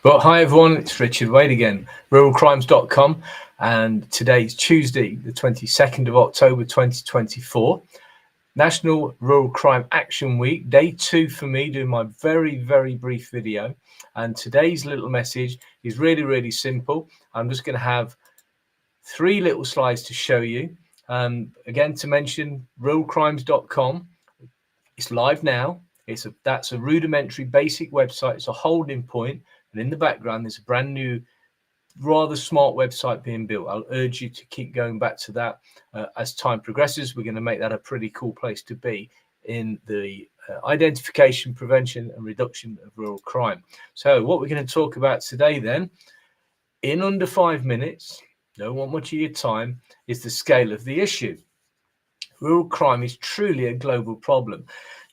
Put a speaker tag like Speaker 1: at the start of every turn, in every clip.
Speaker 1: Well, hi everyone, it's Richard Wade again, ruralcrimes.com, and today's Tuesday, the 22nd of October 2024, National Rural Crime Action Week, day 2 for me, doing my very brief video. And today's little message is really simple. I'm just going to have 3 little slides to show you. Again, to mention, ruralcrimes.com, it's live now. That's a rudimentary basic website. It's a holding point. And in the background, there's a brand new, rather smart website being built. I'll urge you to keep going back to that as time progresses. We're going to make that a pretty cool place to be in the identification, prevention and reduction of rural crime. So what we're going to talk about today then, in under 5 minutes, don't want much of your time, is the scale of the issue. Rural crime is truly a global problem.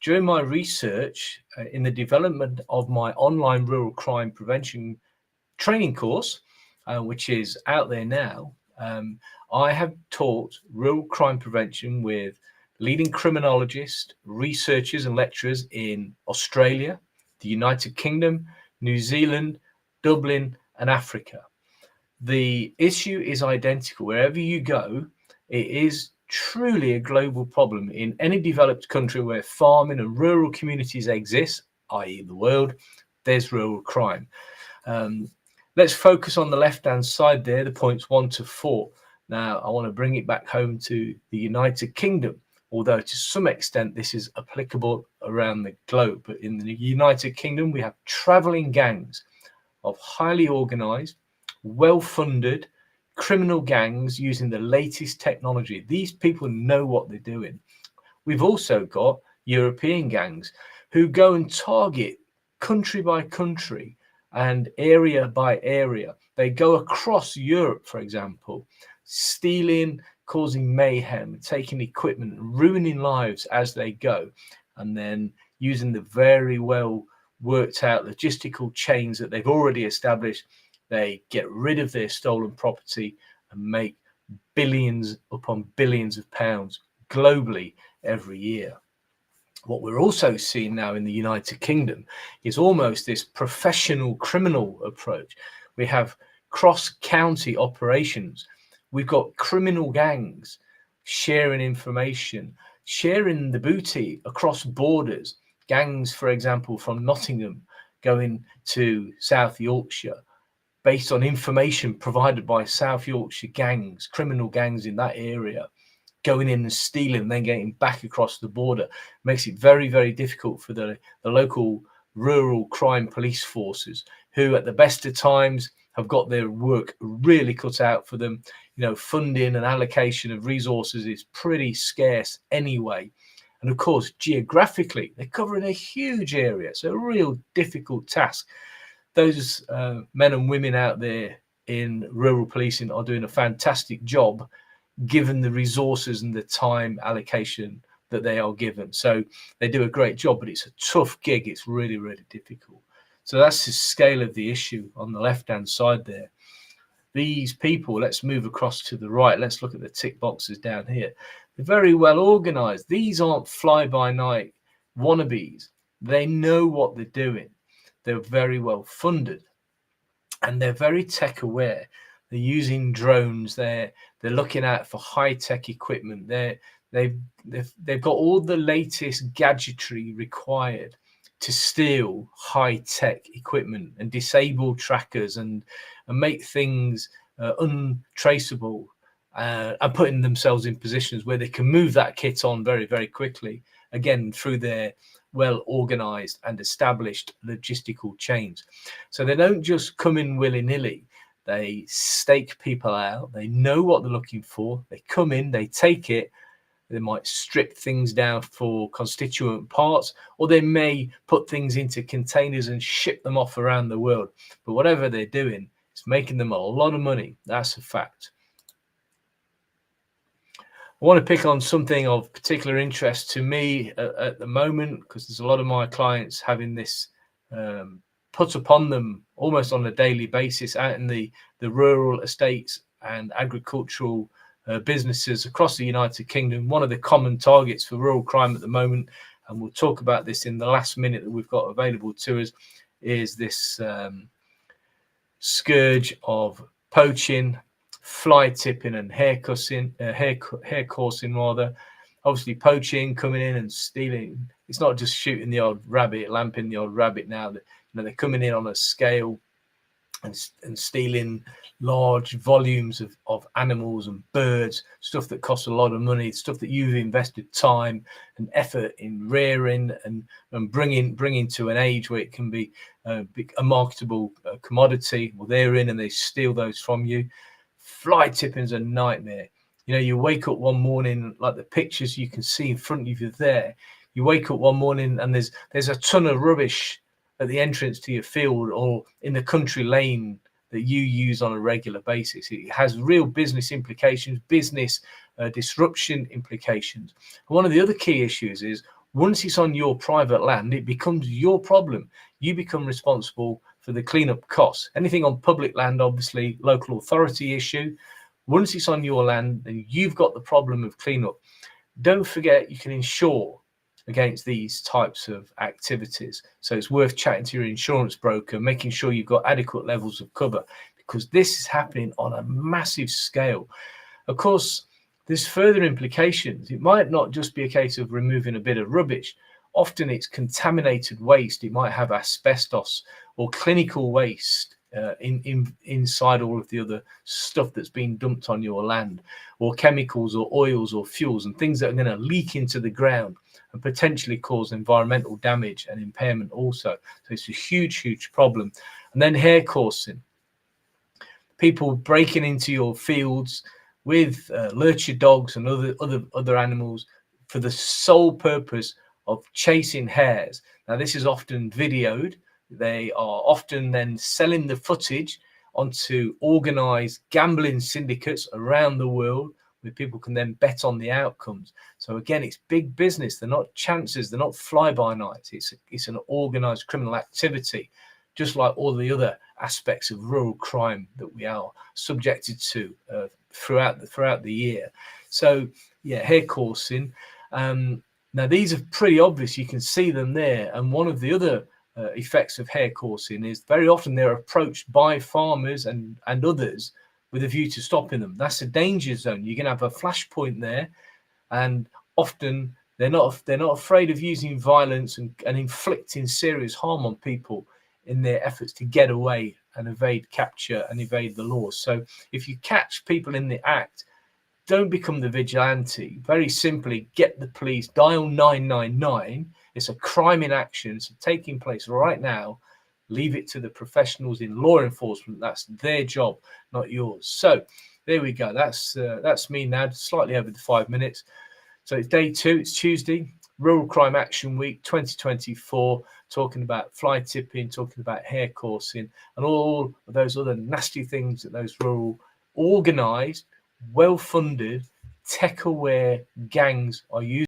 Speaker 1: During my research in the development of my online rural crime prevention training course, which is out there now, I have taught rural crime prevention with leading criminologists, researchers and lecturers in Australia, the United Kingdom, New Zealand, Dublin and Africa. The issue is identical. Wherever you go, it is truly a global problem. In any developed country where farming and rural communities exist, i.e. the world, there's rural crime. Let's focus on the left-hand side there, the points 1 to 4. Now, I want to bring it back home to the United Kingdom, although to some extent this is applicable around the globe. But in the United Kingdom, we have traveling gangs of highly organized, well-funded criminal gangs using the latest technology. These people know what they're doing. We've also got European gangs who go and target country by country and area by area. They go across Europe, for example, stealing, causing mayhem, taking equipment, ruining lives as they go, and then using the very well worked out logistical chains that they've already established. They get rid of their stolen property and make billions upon billions of pounds globally every year. What we're also seeing now in the United Kingdom is almost this professional criminal approach. We have cross-county operations. We've got criminal gangs sharing information, sharing the booty across borders. Gangs, for example, from Nottingham going to South Yorkshire, based on information provided by South Yorkshire gangs, criminal gangs in that area, going in and stealing and then getting back across the border. Makes it very difficult for the local rural crime police forces, who at the best of times have got their work really cut out for them. You know, funding and allocation of resources is pretty scarce anyway. And of course, geographically, they're covering a huge area. So a real difficult task. Those men and women out there in rural policing are doing a fantastic job, given the resources and the time allocation that they are given. So they do a great job, but it's a tough gig. It's really difficult. So that's the scale of the issue on the left-hand side there. These people, let's move across to the right. Let's look at the tick boxes down here. They're very well organized. These aren't fly-by-night wannabes. They know what they're doing. They're very well funded and they're very tech aware. They're using drones. They're looking out for high-tech equipment. They've got all the latest gadgetry required to steal high-tech equipment and disable trackers and make things untraceable, and putting themselves in positions where they can move that kit on very quickly, again through their well organized and established logistical chains. So they don't just come in willy-nilly. They stake people out. They know what they're looking for. They come in, they take it. They might strip things down for constituent parts, or they may put things into containers and ship them off around the world. But whatever they're doing, it's making them a lot of money. That's a fact. I want to pick on something of particular interest to me at the moment, because there's a lot of my clients having this put upon them almost on a daily basis out in the rural estates and agricultural businesses across the United Kingdom. One of the common targets for rural crime at the moment, and we'll talk about this in the last minute that we've got available to us, is this scourge of poaching, fly tipping, and hair coursing rather. Obviously, poaching, coming in and stealing. It's not just shooting the odd rabbit, lamping the odd rabbit now. That they're coming in on a scale and stealing large volumes of animals and birds, stuff that costs a lot of money, stuff that you've invested time and effort in rearing and bringing to an age where it can be a marketable commodity. Well, they're in and they steal those from you. Fly tipping's a nightmare. You wake up one morning, like the pictures you can see in front of you there. You wake up one morning and there's a ton of rubbish at the entrance to your field or in the country lane that you use on a regular basis. It has real business implications, business disruption implications. One of the other key issues is once it's on your private land, it becomes your problem. You become responsible for the cleanup costs. Anything on public land, obviously, local authority issue. Once it's on your land, then you've got the problem of cleanup. Don't forget, you can insure against these types of activities. So it's worth chatting to your insurance broker, making sure you've got adequate levels of cover, because this is happening on a massive scale. Of course, there's further implications. It might not just be a case of removing a bit of rubbish. Often it's contaminated waste. It might have asbestos or clinical waste inside all of the other stuff that's been dumped on your land, or chemicals or oils or fuels and things that are going to leak into the ground and potentially cause environmental damage and impairment also. So it's a huge problem. And then hair coursing. People breaking into your fields with lurcher dogs and other animals for the sole purpose of chasing hares. Now, this is often videoed. They are often then selling the footage onto organized gambling syndicates around the world, where people can then bet on the outcomes. So again, it's big business. They're not chances. They're not fly-by-nights. It's an organized criminal activity, just like all the other aspects of rural crime that we are subjected to throughout the year. So yeah, hair coursing. Now these are pretty obvious. You can see them there. And one of the other effects of hair coursing is very often they're approached by farmers and others with a view to stopping them. That's a danger zone. You're going to have a flashpoint there, and often they're not afraid of using violence and inflicting serious harm on people in their efforts to get away and evade capture and evade the laws. So if you catch people in the act, don't become the vigilante. Very simply, get the police, dial 999. It's a crime in action. It's taking place right now. Leave it to the professionals in law enforcement. That's their job, not yours. So there we go. That's me now, slightly over the 5 minutes. So it's day 2. It's Tuesday, Rural Crime Action Week 2024, talking about fly tipping, talking about hair coursing, and all of those other nasty things that those rural, organized, well-funded, tech-aware gangs are using.